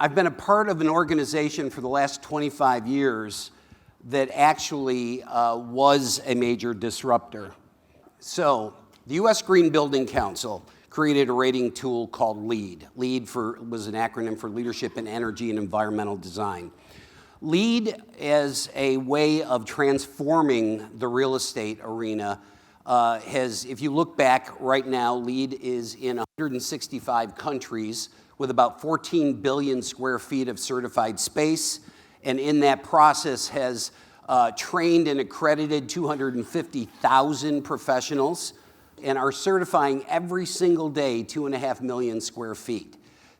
I've been a part of an organization for the last 25 years that actually was a major disruptor. So the U.S. Green Building Council created a rating tool called LEED. LEED was an acronym for Leadership in Energy and Environmental Design. LEED as a way of transforming the real estate arena if you look back right now, LEED is in 165 countries with about 14 billion square feet of certified space, and in that process has trained and accredited 250,000 professionals and are certifying every single day 2.5 million square feet.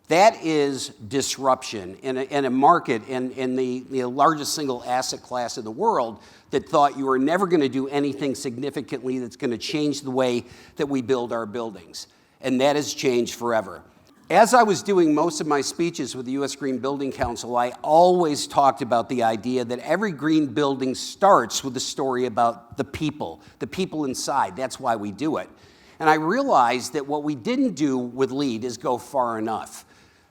That is disruption in a market in the largest single asset class in the world that thought you were never going to do anything significantly that's going to change the way that we build our buildings. And that has changed forever. As I was doing most of my speeches with the U.S. Green Building Council, I always talked about the idea that every green building starts with a story about the people inside. That's why we do it. And I realized that what we didn't do with LEED is go far enough.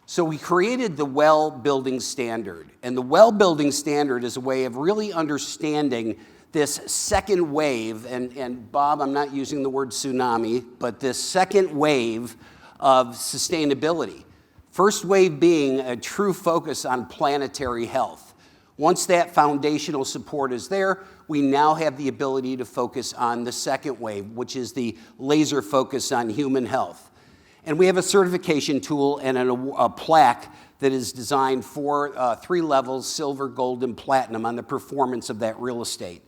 So we created the Well Building Standard. And the Well Building Standard is a way of really understanding this second wave, and Bob, I'm not using the word tsunami, but this second wave of sustainability. First wave being a true focus on planetary health. Once that foundational support is there, we now have the ability to focus on the second wave, which is the laser focus on human health. And we have a certification tool and a plaque that is designed for 3 levels, silver, gold, and platinum on the performance of that real estate.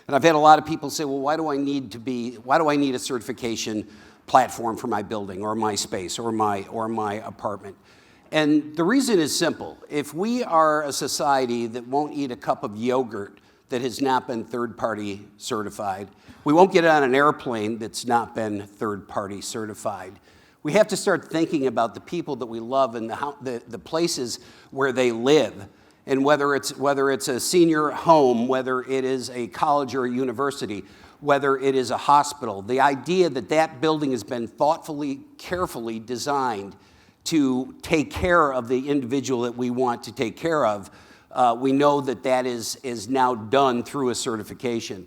And I've had a lot of people say, well, why do I need a certification platform for my building or my space or my apartment? And the reason is simple. If we are a society that won't eat a cup of yogurt that has not been third-party certified, we won't get on an airplane that's not been third-party certified. We have to start thinking about the people that we love and the places where they live. And whether it's a senior home, whether it is a college or a university, whether it is a hospital, the idea that that building has been thoughtfully, carefully designed to take care of the individual that we want to take care of, we know that is now done through a certification.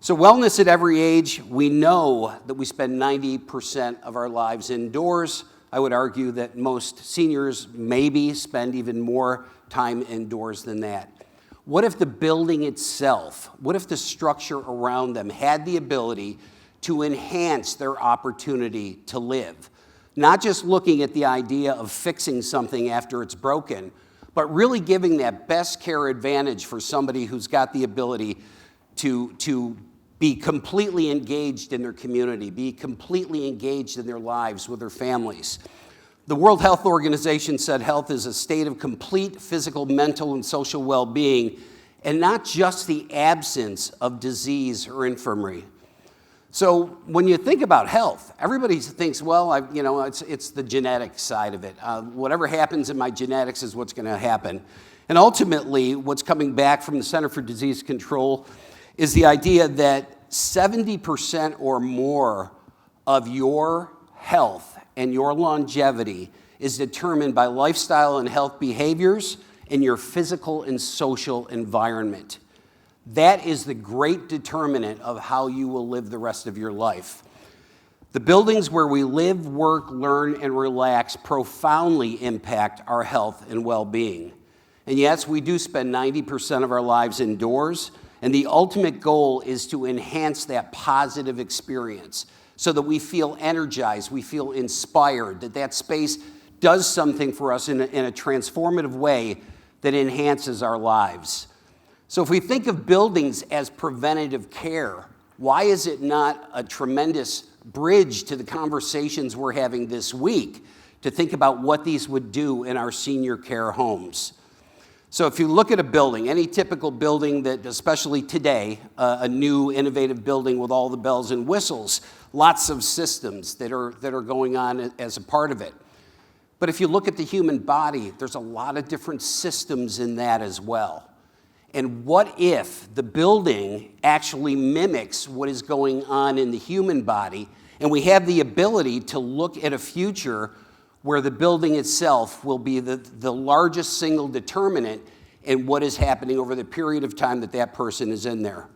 So wellness at every age, we know that we spend 90% of our lives indoors. I would argue that most seniors maybe spend even more time indoors than that. What if the building itself, what if the structure around them had the ability to enhance their opportunity to live? Not just looking at the idea of fixing something after it's broken, but really giving that best care advantage for somebody who's got the ability to be completely engaged in their community, be completely engaged in their lives with their families. The World Health Organization said health is a state of complete physical, mental, and social well-being, and not just the absence of disease or infirmary. So when you think about health, everybody thinks, well, it's the genetic side of it. Whatever happens in my genetics is what's going to happen. And ultimately, what's coming back from the Center for Disease Control is the idea that 70% or more of your health and your longevity is determined by lifestyle and health behaviors in your physical and social environment. That is the great determinant of how you will live the rest of your life. The buildings where we live, work, learn, and relax profoundly impact our health and well-being. And yes, we do spend 90% of our lives indoors, and the ultimate goal is to enhance that positive experience so that we feel energized, we feel inspired, that space does something for us in a transformative way that enhances our lives. So if we think of buildings as preventative care, why is it not a tremendous bridge to the conversations we're having this week to think about what these would do in our senior care homes? So if you look at a building, any typical building that, especially today, a new innovative building with all the bells and whistles, lots of systems that are going on as a part of it. But if you look at the human body, there's a lot of different systems in that as well. And what if the building actually mimics what is going on in the human body, and we have the ability to look at a future where the building itself will be the largest single determinant in what is happening over the period of time that that person is in there.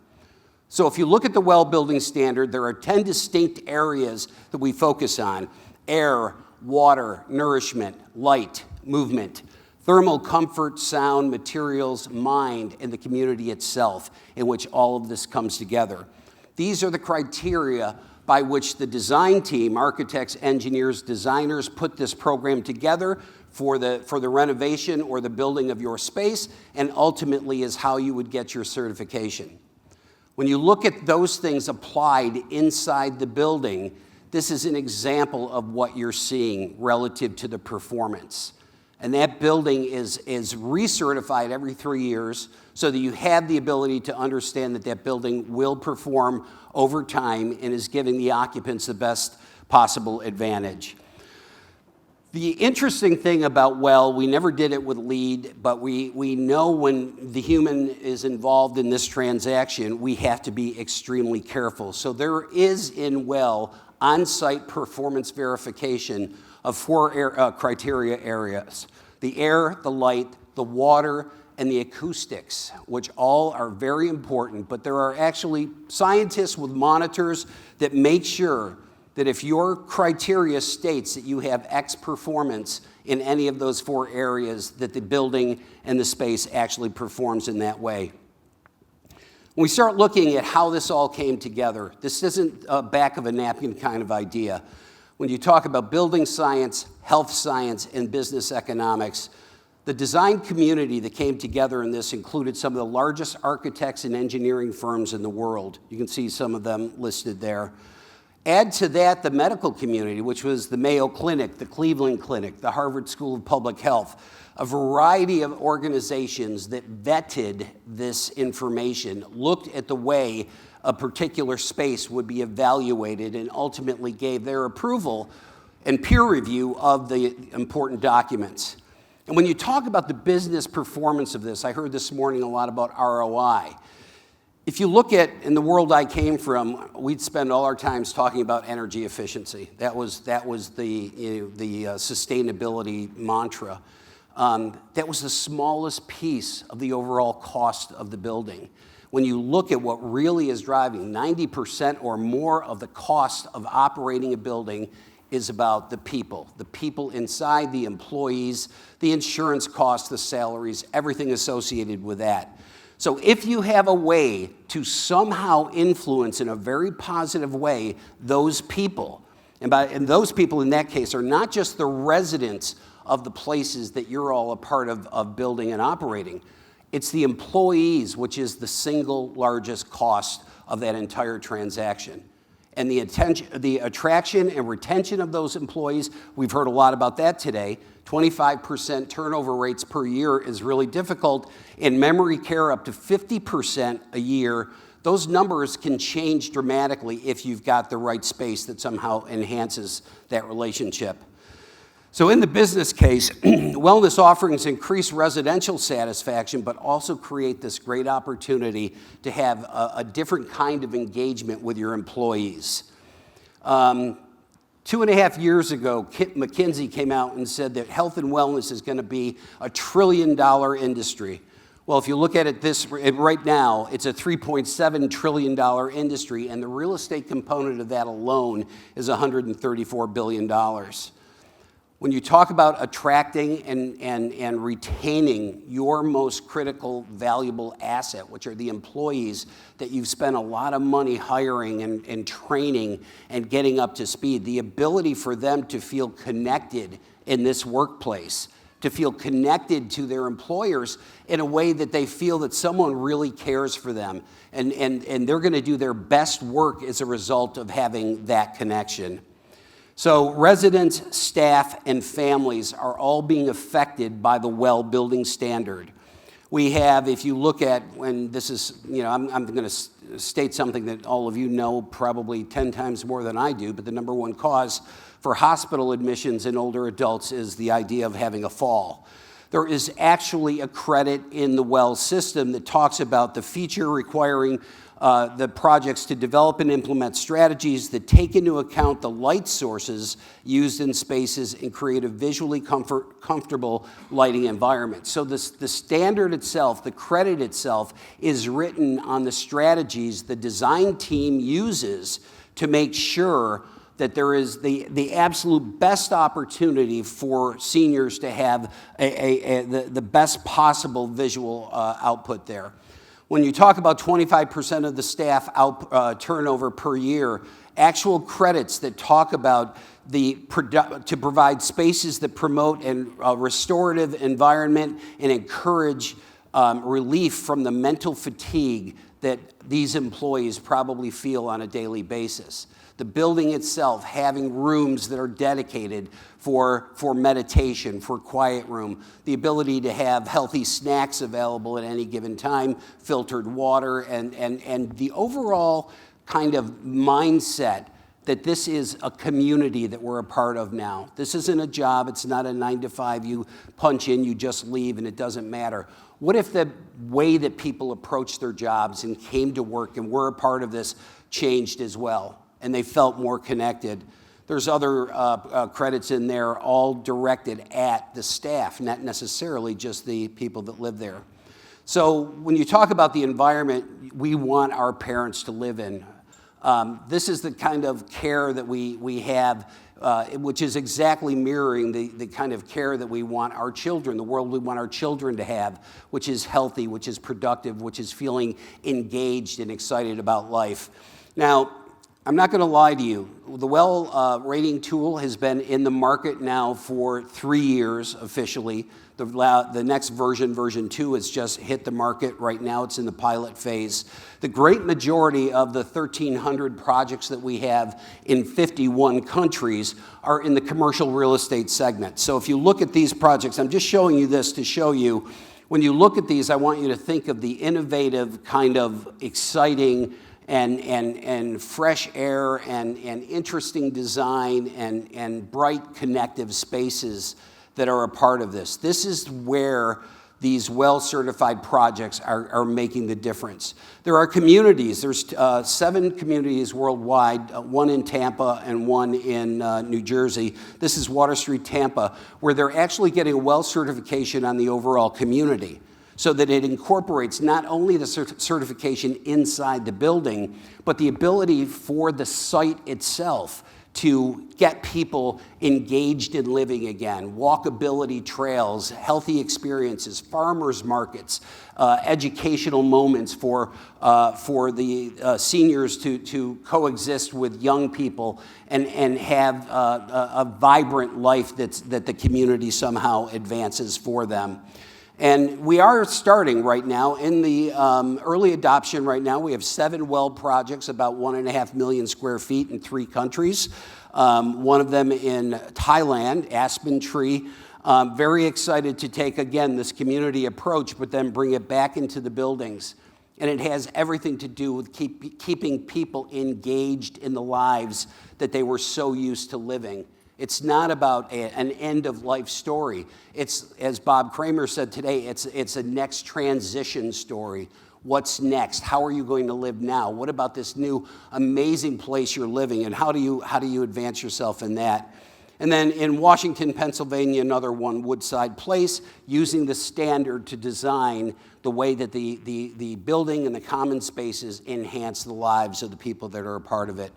So if you look at the well building standard, there are 10 distinct areas that we focus on: air, water, nourishment, light, movement, thermal comfort, sound, materials, mind, and the community itself, in which all of this comes together. These are the criteria by which the design team, architects, engineers, designers, put this program together for the renovation or the building of your space, and ultimately is how you would get your certification. When you look at those things applied inside the building, this is an example of what you're seeing relative to the performance. And that building is recertified every 3 years so that you have the ability to understand that that building will perform over time and is giving the occupants the best possible advantage. The interesting thing about well, we never did it with LEED, but we know when the human is involved in this transaction, we have to be extremely careful. So there is in well on-site performance verification of 4 criteria areas: the air, the light, the water, and the acoustics, which all are very important. But there are actually scientists with monitors that make sure that if your criteria states that you have X performance in any of those 4 areas, that the building and the space actually performs in that way. When we start looking at how this all came together, this isn't a back of a napkin kind of idea. When you talk about building science, health science, and business economics, the design community that came together in this included some of the largest architects and engineering firms in the world. You can see some of them listed there. Add to that the medical community, which was the Mayo Clinic, the Cleveland Clinic, the Harvard School of Public Health, a variety of organizations that vetted this information, looked at the way a particular space would be evaluated, and ultimately gave their approval and peer review of the important documents. And when you talk about the business performance of this, I heard this morning a lot about ROI. If you look at, in the world I came from, we'd spend all our times talking about energy efficiency. That was the sustainability mantra. That was the smallest piece of the overall cost of the building. When you look at what really is driving 90% or more of the cost of operating a building is about the people inside, the employees, the insurance costs, the salaries, everything associated with that. So if you have a way to somehow influence in a very positive way those people, and those people in that case are not just the residents of the places that you're all a part of building and operating, it's the employees, which is the single largest cost of that entire transaction. And the attraction and retention of those employees, we've heard a lot about that today. 25% turnover rates per year is really difficult. In memory care, up to 50% a year. Those numbers can change dramatically if you've got the right space that somehow enhances that relationship. So in the business case, wellness offerings increase residential satisfaction, but also create this great opportunity to have a different kind of engagement with your employees. 2.5 years ago, McKinsey came out and said that health and wellness is going to be a $1 trillion industry. Well, if you look at it right now, it's a $3.7 trillion industry, and the real estate component of that alone is $134 billion. When you talk about attracting and retaining your most critical, valuable asset, which are the employees that you've spent a lot of money hiring and training and getting up to speed, the ability for them to feel connected in this workplace, to feel connected to their employers in a way that they feel that someone really cares for them, and they're going to do their best work as a result of having that connection. So residents, staff, and families are all being affected by the well building standard. We have, if you look at when this is, I'm going to state something that all of you know probably 10 times more than I do, but the number one cause for hospital admissions in older adults is the idea of having a fall. There is actually a credit in the well system that talks about the feature requiring the projects to develop and implement strategies that take into account the light sources used in spaces and create a visually comfortable lighting environment. So the standard itself, the credit itself, is written on the strategies the design team uses to make sure that there is the absolute best opportunity for seniors to have the best possible visual output there. When you talk about 25% of the staff turnover per year, actual credits that talk about to provide spaces that promote a restorative environment and encourage relief from the mental fatigue that these employees probably feel on a daily basis. The building itself having rooms that are dedicated for meditation, for quiet room, the ability to have healthy snacks available at any given time, filtered water, and the overall kind of mindset that this is a community that we're a part of now. This isn't a job, it's not a 9-to-5, you punch in, you just leave, and it doesn't matter. What if the way that people approach their jobs and came to work and were a part of this changed as well, and they felt more connected? There's other credits in there all directed at the staff, not necessarily just the people that live there. So when you talk about the environment we want our parents to live in, this is the kind of care that we have, which is exactly mirroring the kind of care that we want our children, the world we want our children to have, which is healthy, which is productive, which is feeling engaged and excited about life. Now, I'm not going to lie to you. The Well rating tool has been in the market now for 3 years officially. The next version, version 2, has just hit the market. Right now it's in the pilot phase. The great majority of the 1,300 projects that we have in 51 countries are in the commercial real estate segment. So if you look at these projects, I'm just showing you this to show you, when you look at these, I want you to think of the innovative, kind of exciting, and fresh air and interesting design and bright connective spaces that are a part of this. This is where these well-certified projects are making the difference. There are communities. There's 7 communities worldwide, 1 in Tampa and 1 in New Jersey. This is Water Street, Tampa, where they're actually getting a well certification on the overall community, so that it incorporates not only the certification inside the building, but the ability for the site itself to get people engaged in living again, walkability trails, healthy experiences, farmers markets, educational moments for the seniors to coexist with young people and have a vibrant life that the community somehow advances for them. And we are starting right now in the early adoption right now. We have 7 well projects, about 1.5 million square feet in 3 countries. One of them in Thailand, Aspen Tree. Very excited to take, again, this community approach, but then bring it back into the buildings. And it has everything to do with keeping people engaged in the lives that they were so used to living. It's not about an end-of-life story. It's, as Bob Kramer said today, it's a next transition story. What's next? How are you going to live now? What about this new amazing place you're living in? How do you advance yourself in that? And then in Washington, Pennsylvania, another one, Woodside Place, using the standard to design the way that the building and the common spaces enhance the lives of the people that are a part of it.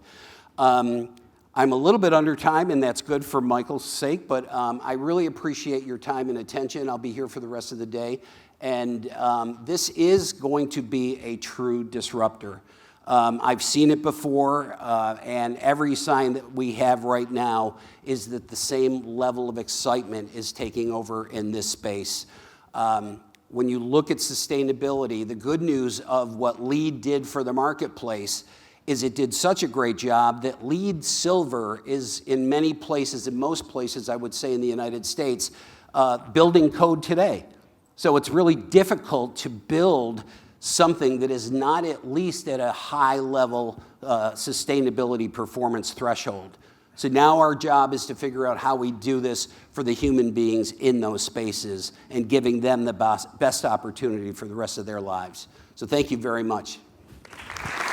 I'm a little bit under time, and that's good for Michael's sake, but I really appreciate your time and attention. I'll be here for the rest of the day, and this is going to be a true disruptor. I've seen it before, and every sign that we have right now is that the same level of excitement is taking over in this space. When you look at sustainability, the good news of what LEED did for the marketplace is it did such a great job that LEED Silver is in many places, in most places, I would say in the United States, building code today. So it's really difficult to build something that is not at least at a high level sustainability performance threshold. So now our job is to figure out how we do this for the human beings in those spaces and giving them the best opportunity for the rest of their lives. So thank you very much. you.